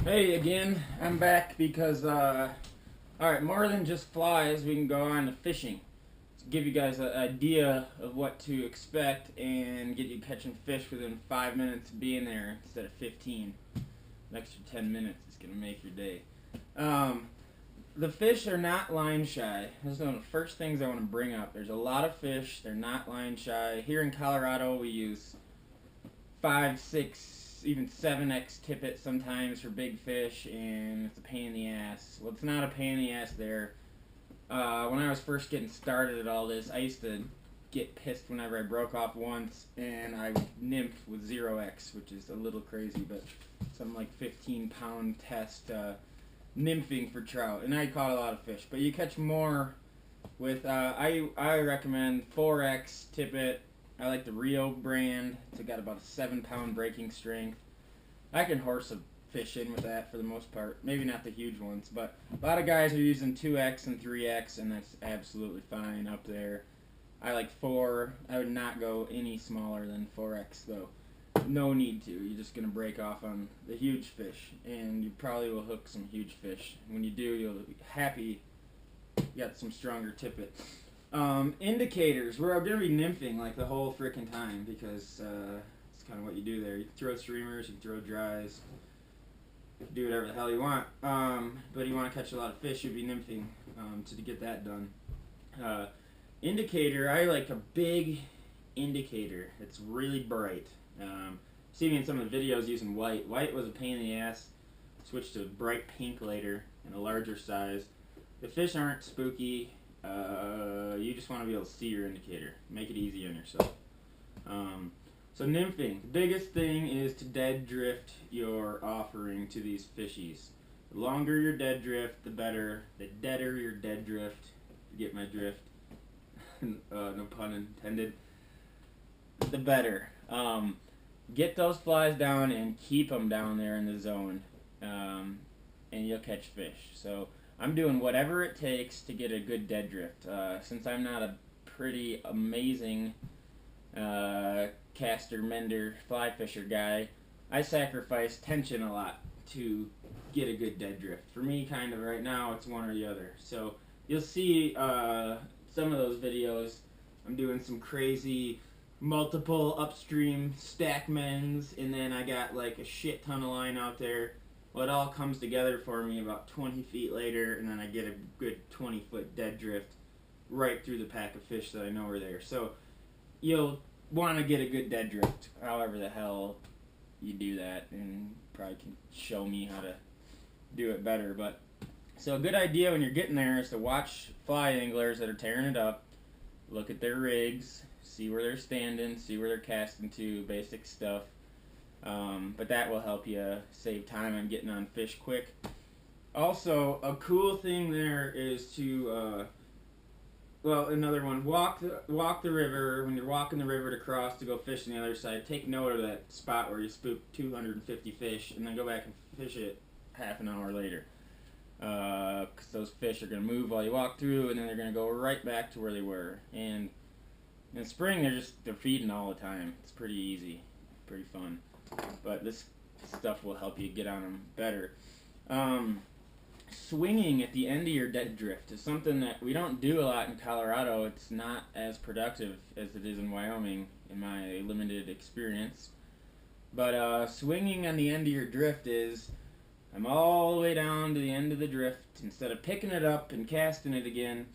Hey again, I'm back because, alright, more than just flies, we can go on to fishing. To give you guys an idea of what to expect and get you catching fish within 5 minutes of being there instead of 15. An extra 10 minutes is going to make your day. The fish are not line shy. That's one of the first things I want to bring up. There's a lot of fish, they're not line shy. Here in Colorado, we use 5, 6, even 7x tippet sometimes for big fish, and it's a pain in the ass. Well, it's not a pain in the ass there. When I was first getting started at all this, I used to get pissed whenever I broke off once, and I nymphed with 0x, which is a little crazy, but something like 15-pound test nymphing for trout, and I caught a lot of fish. But you catch more with, I recommend 4x tippet. I like the Rio brand. It's got about a 7-pound breaking strength. I can horse a fish in with that for the most part. Maybe not the huge ones, but a lot of guys are using 2x and 3x, and that's absolutely fine up there. I like 4. I would not go any smaller than 4x though. No need to. You're just going to break off on the huge fish, and you probably will hook some huge fish. When you do, you'll be happy you got some stronger tippet. Indicators. We're going to be nymphing like the whole frickin' time because it's kind of what you do there. You can throw streamers, you can throw dries, you can do whatever the hell you want. But you want to catch a lot of fish, you'd be nymphing to get that done. Indicator. I like a big indicator. It's really bright. See me in some of the videos using white. White was a pain in the ass. Switched to bright pink later in a larger size. The fish aren't spooky. You just want to be able to see your indicator. Make it easy on yourself. So nymphing. The biggest thing is to dead drift your offering to these fishies. The longer your dead drift, the better. The deader your dead drift. You get my drift. No pun intended. The better. Get those flies down and keep them down there in the zone. And you'll catch fish. So I'm doing whatever it takes to get a good dead drift. Since I'm not a pretty amazing caster, mender, fly fisher guy, I sacrifice tension a lot to get a good dead drift. For me, kind of right now, it's one or the other. So you'll see some of those videos. I'm doing some crazy multiple upstream stack mends, and then I got like a shit ton of line out there. Well, it all comes together for me about 20 feet later, and then I get a good 20-foot dead drift right through the pack of fish that I know are there. So you'll want to get a good dead drift, however the hell you do that, and probably can show me how to do it better. But so a good idea when you're getting there is to watch fly anglers that are tearing it up, look at their rigs, see where they're standing, see where they're casting to, basic stuff. But that will help you save time on getting on fish quick. Also, a cool thing there is to, well, another one, walk the river. When you're walking the river to cross to go fish on the other side, take note of that spot where you spooked 250 fish, and then go back and fish it half an hour later. Because those fish are going to move while you walk through, and then they're going to go right back to where they were. And in spring, they're feeding all the time. It's pretty easy, pretty fun. But this stuff will help you get on them better. Swinging at the end of your dead drift is something that we don't do a lot in Colorado. It's not as productive as it is in Wyoming, in my limited experience. But swinging on the end of your drift is, I'm all the way down to the end of the drift. Instead of picking it up and casting it again,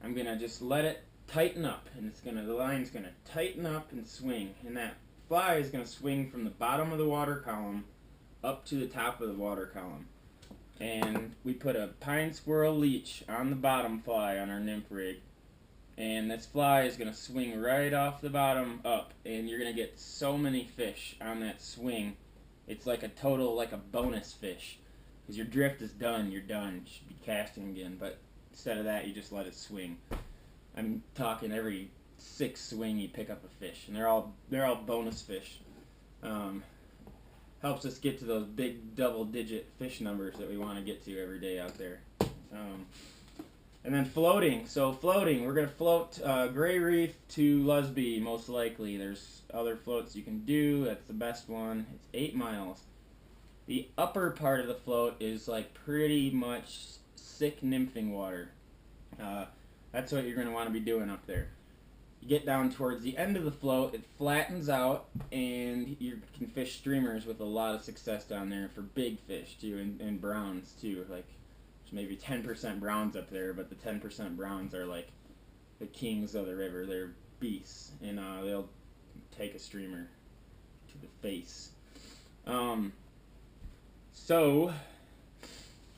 I'm going to just let it tighten up. And the line's going to tighten up and swing. And that fly is going to swing from the bottom of the water column up to the top of the water column. And we put a pine squirrel leech on the bottom fly on our nymph rig. And this fly is going to swing right off the bottom up. And you're going to get so many fish on that swing. It's like a total, like a bonus fish. Because your drift is done, you're done. You should be casting again. But instead of that, you just let it swing. I'm talking every 6 swing you pick up a fish, and they're all bonus fish. Helps us get to those big double-digit fish numbers that we want to get to every day out there. And then floating. So floating, we're going to float Gray Reef to Lusby, most likely. There's other floats you can do. That's the best one. It's 8 miles. The upper part of the float is like pretty much sick nymphing water. That's what you're going to want to be doing up there. You get down towards the end of the float, it flattens out, and you can fish streamers with a lot of success down there for big fish too, and browns too. Like there's maybe 10% browns up there, but the 10% browns are like the kings of the river. They're beasts, and they'll take a streamer to the face. So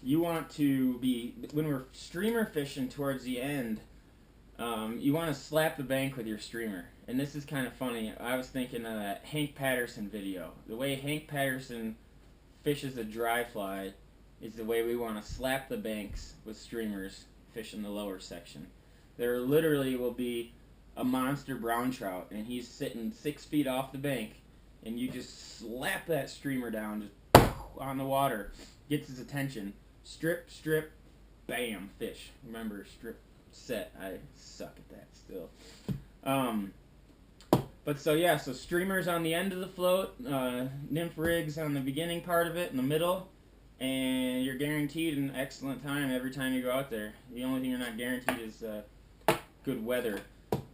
you want to be, when we're streamer fishing towards the end, you want to slap the bank with your streamer. And this is kind of funny. I was thinking of that Hank Patterson video. The way Hank Patterson fishes a dry fly is the way we want to slap the banks with streamers fishing the lower section. There literally will be a monster brown trout, and he's sitting 6 feet off the bank, and you just slap that streamer down just on the water. Gets his attention. Strip, strip, bam, fish. Remember, strip, set. I suck at that still. But so streamers on the end of the float, nymph rigs on the beginning part of it, in the middle, and you're guaranteed an excellent time every time you go out there. The only thing you're not guaranteed is good weather.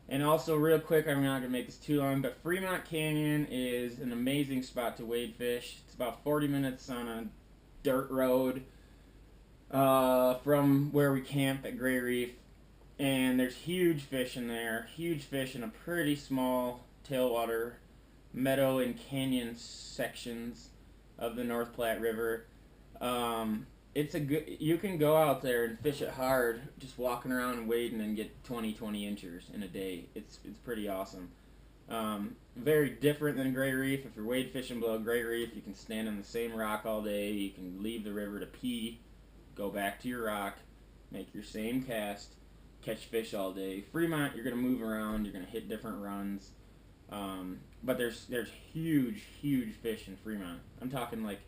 And also, real quick, I'm not going to make this too long, but Fremont Canyon is an amazing spot to wade fish. It's about 40 minutes on a dirt road from where we camp at Gray Reef. And there's huge fish in there, huge fish in a pretty small tailwater meadow and canyon sections of the North Platte River. It's a good, you can go out there and fish it hard, just walking around and wading, and get 20 inchers in a day. It's pretty awesome. Very different than Gray Reef. If you're wade fishing below Gray Reef, you can stand on the same rock all day. You can leave the river to pee, go back to your rock, make your same cast, catch fish all day. Fremont, you're going to move around, you're going to hit different runs. But there's huge fish in Fremont. I'm talking like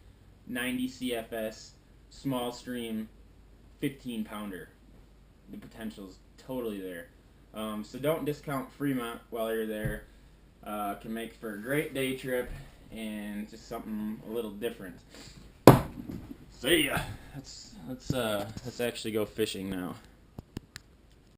90 CFS, small stream, 15-pounder. The potential's totally there. So don't discount Fremont while you're there. Can make for a great day trip and just something a little different. See ya. Let's actually go fishing now.